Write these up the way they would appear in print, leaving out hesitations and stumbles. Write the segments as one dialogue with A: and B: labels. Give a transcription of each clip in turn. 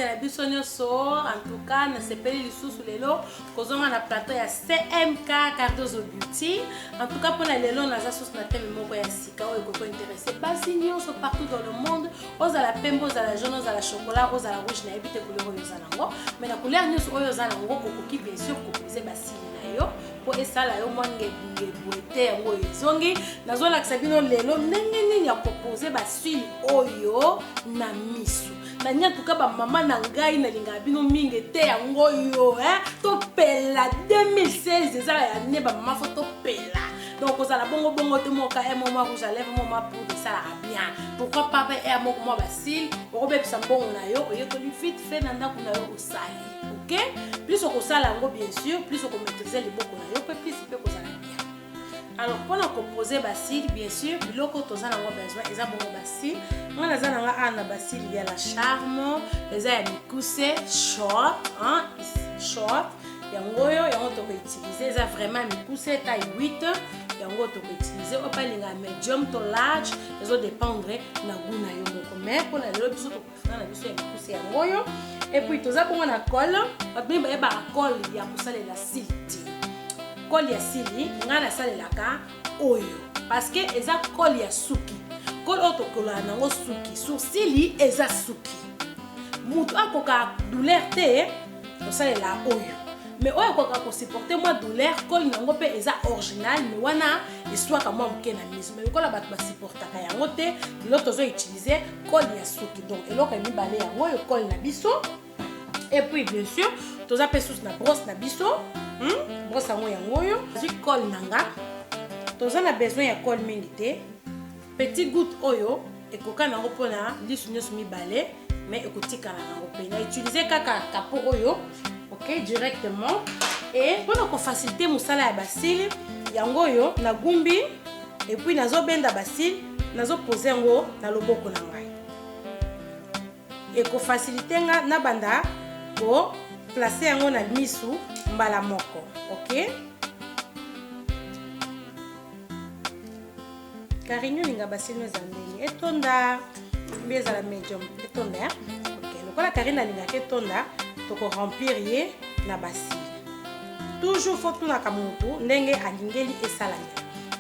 A: la bisonio so en tout cas na sepeli lisusu lelo kozonga na plateau ya CMK Cardozo Beauty. En tout cas pour na lelo na za sauce na thème moko ya sika oyo ko intéresser basi nyonso partout dans le monde. Oza la pembe, oza la jaune, oza la chocolat, oza la rouge na ebite couleur oyo za nango. Mais na couleur nyonso oyo za nango kokoki bien sûr kokoze basi na yo po esala yo mwange boete yango ezongi. Nazola kisabino lelo ndenge nini ya proposer basi oyo na misu. Na nya tuka ba mama na ngai na linga bino mingi te yango yo to pela 2016 ezala ya ne ba mama photo pela. Donc vous allez bongo te moka et moment rouge à lèvres moment pour de ça bien. Pourquoi pas et moko mo basile o be psa bongo na yo oye ko vite fait nanda kuna yo osali. OK? Plus on sala ngo bien sûr, plus on maîtriser les boko na yo plus peut ko sala bien. Alors pour la composer basile bien sûr, biloko tozana ngo besoin eza bongo basile. On a zana nga ana basile il y a la charme, eza ya mikuse short, short. Yango yo yango to ko utiliser eza vraiment mikuse taille 8. Yango to ko utiliser o pa linga medium to large, ezo dépendre na goût na yo moko. Mais pour la lelo biso to préférer na biso ya mikuse yango yo. Et puis toza bongo na colle, ba ba colle ya kusala la silti. Colle ya sili nga na salelaka oyo parce que eza colle ya suki. Colle otokola nango suki, sourcili eza suki. Mutu akoka douleur te to salela oyo. Mais oyo akoka ko supporter moi douleur colle nango pe eza original mais wana histoire ka moi mke na mise. Mais kola bat ba supporter ka yango te, l'autre zo utiliser colle ya suki. Donc eloko mi balé yango yo colle na biso. Et puis bien sûr, toza pe sous na brosse na biso. Brosse yango yo zi colle nanga toza na besoin ya colle mingi te petit goutte oyo ekoka nango pona lisu nyonso mibale mais ekotika nango pe na utiliser kaka kapo oyo OK directement et pona ko faciliter musala ya basile yango yo na gumbi et puis nazo benda basile nazo poser yango na loboko na ngai et ko faciliter nga na banda ko placer yango na misu mbala moko. OK? Carigno linga basino zandeni etonda mbeza la medium etonda. OK, lokola carina linga ketonda toko remplir ye na basile. Toujours faut tuna kamuntu ndenge alingeli esalani.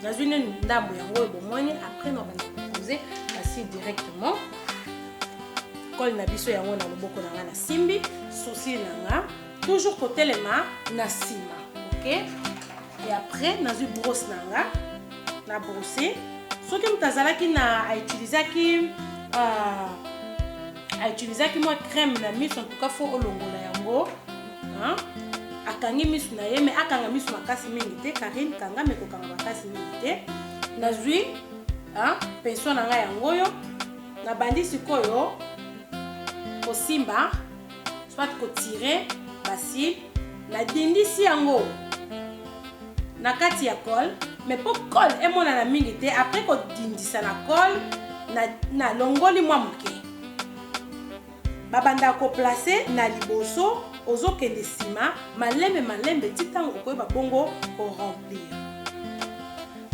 A: Nazwine ndambo yango bomoni après no bana poser basile directement. Colle na biso yango na loboko na nga na simbi, sourcil na nga. Toujours côté les mains na sima. OK? Et après nazu brosse nanga na brosser ce que mutazalaki na a utiliser moi crème na miso en tout cas faut olongola yango akangi miso na ye mais akanga miso makasi mingi te Karine kanga me ko kanga makasi mingi te nazui pinceau nanga yango yo na bandi sikoyo ko simba soit ko tirer basile na dindisi yango na kati ya colle mais pour colle emona na mingi te après ko dindisa na colle na longoli mwa muke babanda ko placer na liboso ozokende sima malembe titango koyeba bongo ko remplir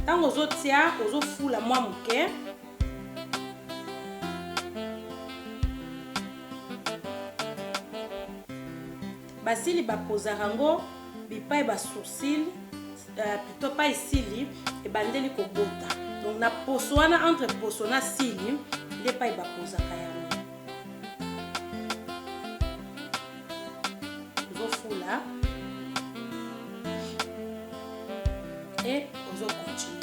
A: tango ozotia ozofula mwa muke basili bapozaka ngo bipai ba sourcil plutôt pas isili et bandeli ko bota donc na poso wana entre poso na sili les pai bapozaka yango ozofula et ozo continuer.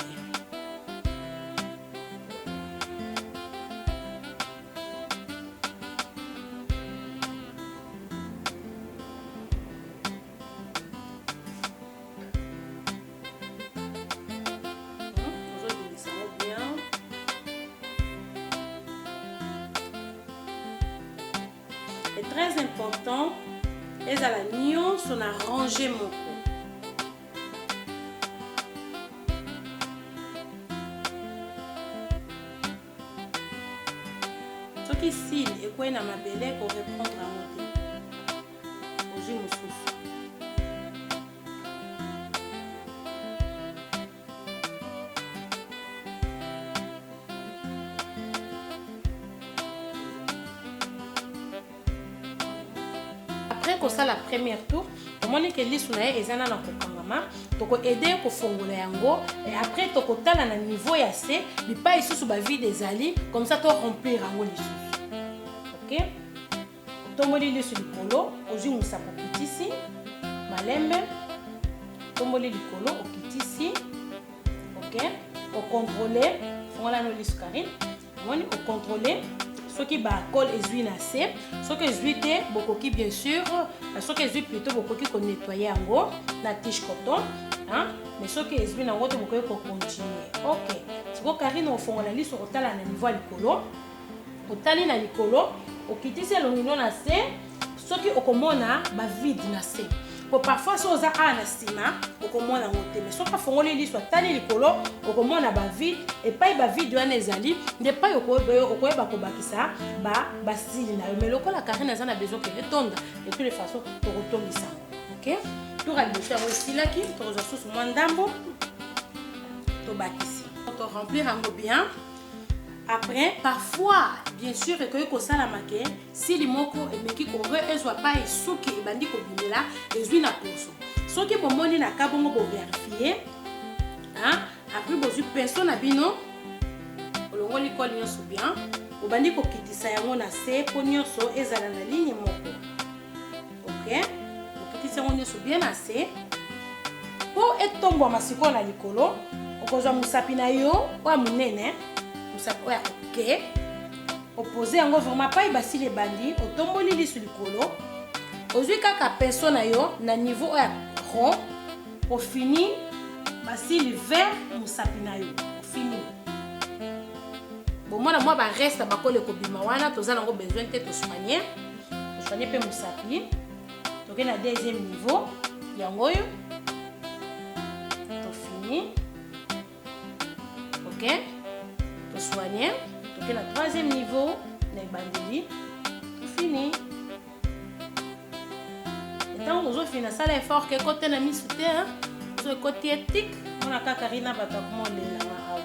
A: C'est très important et à la nuance on a rangé mon cou. Ce qui s'il et quoi na mabele pour reprendre à monter. Aujourd'hui mon souffle. ça la première tour omoni ke lisu na ye ezana na kokangama toko aider ko fongola yango et après toko tala na niveau ya C bipa isusu ba vide ezali comme ça to remplir yango lisu. OK, tomboli lisu likolo ozwi musapo kitisi malembe tomboli likolo okitisi. OK, au contrôler fongola no lisu Karine omoni au contrôler ce qui ba colle ezui na C ce que ezui te bokoki bien sûr ce que ezui plutôt bokoki ko nettoyer yango na tige coton hein mais ce que ezui na ngoto bokoki ko continuer. OK, siko Karine ofongola lisu otala na niveau likolo otali na likolo okitisi elongino na C soki okomona ba vide na C po parfois so za na sima okomona ngote mais soki afongoli lisu atali likolo okomona ba vide et pas ba vide wana ezali nde pas okoyeba kobakisa ba style na yo mais lokola Karine aza na besoin que etonda de toutes les façons tokotongisa. OK, tour aliboso yango esilaki tokozwa susu mwa ndambo tobakisi to remplir yango bien. Après, parfois, bien sûr, que ça marqué, si les mots et qui soit pas et sous qui est bandit comme là, et une approche. Ce qui est bon, on a qu'à bon vérifier. Hein? Après, bon, personne à bino, on va l'école bien. Au bandit qui dit ça, on a ces pognons so et ça la ligne moko. OK? Donc, qui on est bien assez. Pour être tombé à ma seconde à l'écolo, on cause musapina yo ou à munene. OK, opposé yango vraiment pas ibasi les bandits otomboli lisu likolo ozwi kaka personne yo na niveau ya rond au fini basi le vert musapina yo fini bon moi ba reste ba kole ko bima wana tozala ngo besoin te to soigner pe musapi toke na deuxième niveau yango yo to fini. OK, soigner, donc le troisième niveau, les bandeli, fini. Et tant que vous finissez ça, l'effort que côté n'a mis sous terre, sur le côté éthique, on a Karina Batakumon les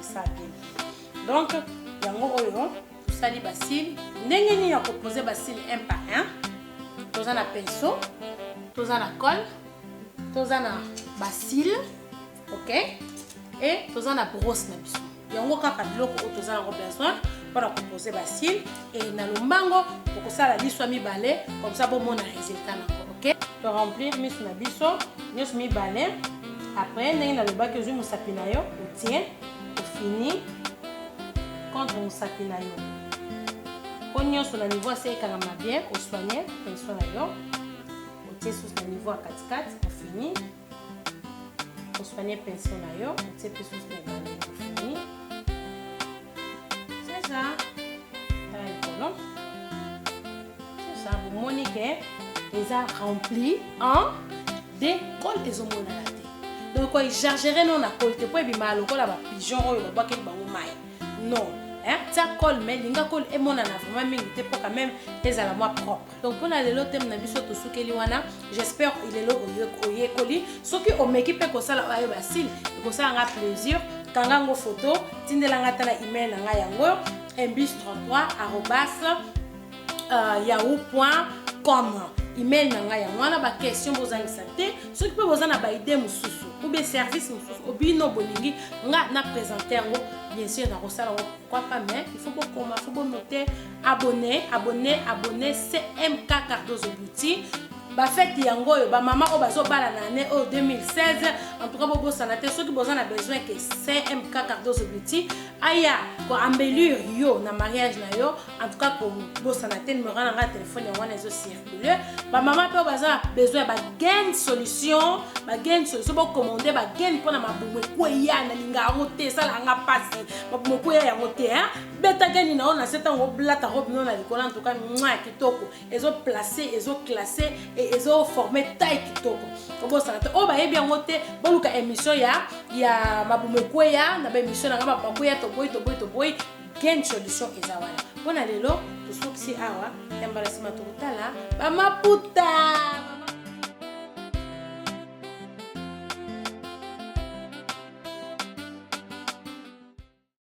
A: ça. Donc, il y a un gros oyo, tout ça les bacilles, n'engagez pas composer bacilles un par un. Tous en a pinceau, tous en a colle, tous en a bacilles, OK, et tous en a brosse na biso. Yango kaka biloko otoza yango besoin pour composer bacille et na lombango pour ça la liso mibale comme ça bon mon résultat nako. OK, to remplir miso na biso nyos mibale après ndenge na loba que je musapina yo otien au fini contre musapina yo onyo sur le niveau c'est quand bien au soigner pension na yo otien sur le niveau à 4 au fini au soigner pension na yo otien sur le niveau au fini. C'est ça, vous monique, ils ont rempli en des cols et ont monalate. Donc, quand ils chargeraient non à colle, tu peux bien mal au col à pigeon ou le bac et le non, hein, ça colle, mais l'inga colle et mon ana vraiment milité pour quand même les à la moi propre. Donc, pour aller l'autre thème, nabiso to sukeliwana, j'espère il est là au yekoli. Ce qui au m'équipe comme ça la facile, comme ça on a plaisir. Kangango photo, tindelanga tala email nga yango mbis33@yahoo.com. Email nanga yango wana ba question bozangisa te, ceux qui peut bozana ba idée mususu ou bien service mususu obino bolingi nga na présenter yango bien sûr na rosala pourquoi pas mais il faut beaucoup faut noter abonner CMK Cardozo Beauty. Ba fête yango yo ba maman o bazo bala na année 2016 en tout cas bobo sanate ceux qui besoin a besoin que CMK Cardozo Beauty aya ko embellir yo na mariage na yo en tout cas pour bobo sanate numéro na nga téléphone yango na zo circuler ba maman pe baza besoin ba gain solution bo commander ba gain pona mabumu ko ya na linga ngote sala nga passe mabumu ko ya ngote hein beta gain na ona seta ngo blata robe non na likola en tout cas mwa kitoko ezo placer ezo classer et ont formé taille kitoko comme ça on va bien monter bon ka émission ya mabumekwe ya na ba émission na ngaba bakoya to boy gain solution ezawala bona lelo to soki awa embarrassement totala ba maputa